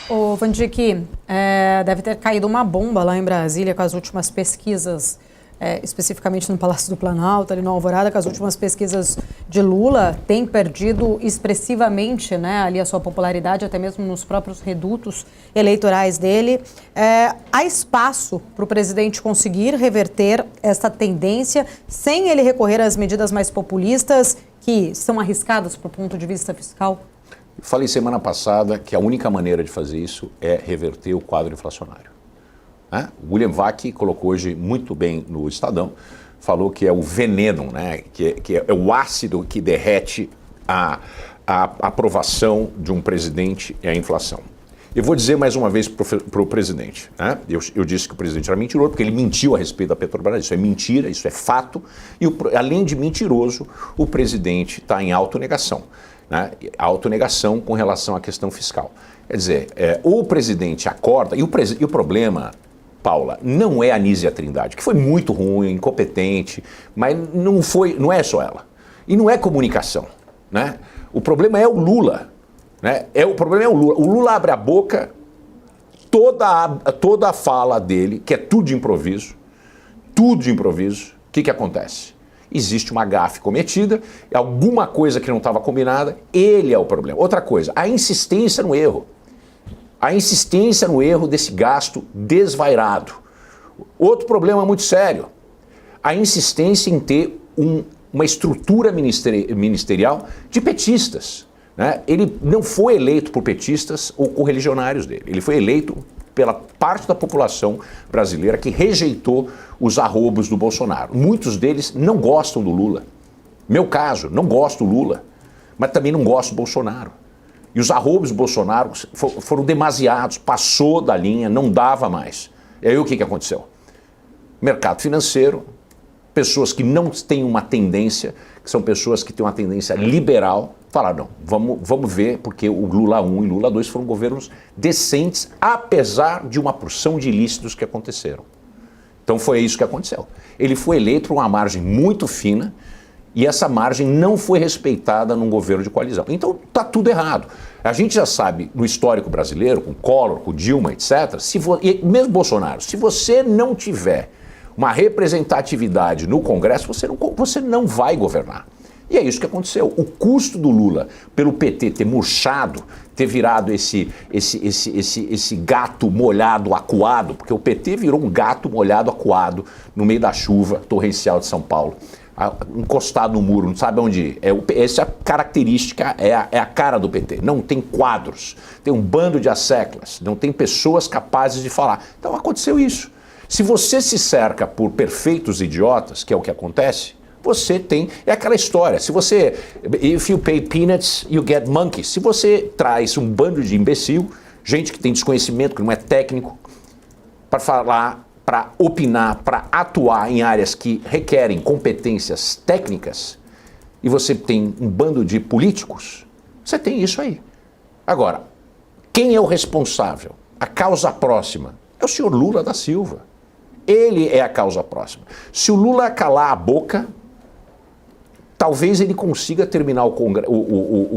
Ô, Vandique, deve ter caído uma bomba lá em Brasília com as últimas pesquisas, especificamente no Palácio do Planalto, ali no Alvorada, com as últimas pesquisas de Lula, tem perdido expressivamente, né, ali a sua popularidade, até mesmo nos próprios redutos eleitorais dele. Há espaço para o presidente conseguir reverter essa tendência sem ele recorrer às medidas mais populistas que são arriscadas do ponto de vista fiscal? Falei semana passada que a única maneira de fazer isso é reverter o quadro inflacionário. O William Vac colocou hoje muito bem no Estadão, falou que é o veneno, né? que é o ácido que derrete a aprovação de um presidente e a inflação. Eu vou dizer mais uma vez para o presidente. Né? Eu disse que o presidente era mentiroso porque ele mentiu a respeito da Petrobras. Isso é mentira, isso é fato. E além de mentiroso, o presidente está em autonegação. Né? Autonegação com relação à questão fiscal. Quer dizer, ou o presidente acorda, e o problema, Paula, não é a Anísia Trindade, que foi muito ruim, incompetente, mas não é só ela. E não é comunicação. Né? O problema é o Lula. Né? O problema é o Lula. O Lula abre a boca, toda a fala dele, que é tudo de improviso, o que acontece? Existe uma gafe cometida, alguma coisa que não estava combinada, ele é o problema. Outra coisa, a insistência no erro. A insistência no erro desse gasto desvairado. Outro problema muito sério, a insistência em ter uma estrutura ministerial de petistas. Né? Ele não foi eleito por petistas ou correligionários dele, ele foi eleito pela parte da população brasileira que rejeitou os arrobos do Bolsonaro. Muitos deles não gostam do Lula. Meu caso, não gosto do Lula, mas também não gosto do Bolsonaro. E os arrobos do Bolsonaro foram demasiados, passou da linha, não dava mais. E aí o que aconteceu? Mercado financeiro, pessoas que não têm uma tendência, que são pessoas que têm uma tendência liberal, falaram, não, vamos ver, porque o Lula 1 e Lula 2 foram governos decentes, apesar de uma porção de ilícitos que aconteceram. Então foi isso que aconteceu. Ele foi eleito por uma margem muito fina e essa margem não foi respeitada num governo de coalizão. Então está tudo errado. A gente já sabe, no histórico brasileiro, com Collor, com Dilma, etc., e mesmo Bolsonaro, se você não tiver uma representatividade no Congresso, você não vai governar. E é isso que aconteceu. O custo do Lula pelo PT ter murchado, ter virado esse gato molhado, acuado, porque o PT virou um gato molhado, acuado, no meio da chuva torrencial de São Paulo, encostado no muro, não sabe onde ir. Essa característica é a cara do PT. Não tem quadros, tem um bando de asseclas, não tem pessoas capazes de falar. Então aconteceu isso. Se você se cerca por perfeitos idiotas, que é o que acontece, você tem, é aquela história, se você, if you pay peanuts, you get monkeys. Se você traz um bando de imbecil, gente que tem desconhecimento, que não é técnico, para falar, para opinar, para atuar em áreas que requerem competências técnicas, e você tem um bando de políticos, você tem isso aí. Agora, quem é o responsável? A causa próxima é o senhor Lula da Silva. Ele é a causa próxima. Se o Lula calar a boca, talvez ele consiga terminar o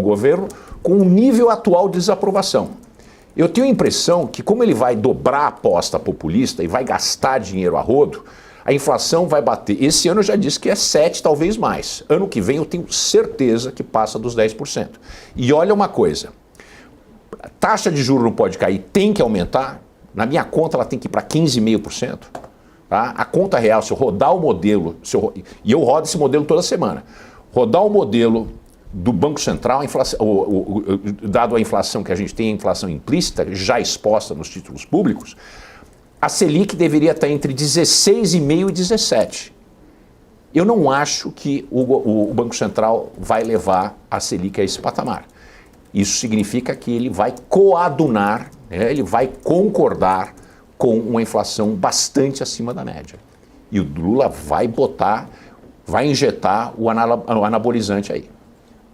governo com o nível atual de desaprovação. Eu tenho a impressão que, como ele vai dobrar a aposta populista e vai gastar dinheiro a rodo, a inflação vai bater. Esse ano eu já disse que é 7%, talvez mais. Ano que vem eu tenho certeza que passa dos 10%. E olha uma coisa, a taxa de juros não pode cair, tem que aumentar. Na minha conta ela tem que ir para 15,5%. Tá? A conta real, se eu rodar o modelo, e eu rodo esse modelo toda semana, rodar o modelo do Banco Central, dado a inflação que a gente tem, a inflação implícita, já exposta nos títulos públicos, a Selic deveria estar entre 16,5% e 17%. Eu não acho que o Banco Central vai levar a Selic a esse patamar. Isso significa que ele vai coadunar, né, ele vai concordar com uma inflação bastante acima da média. E o Lula vai injetar o anabolizante aí.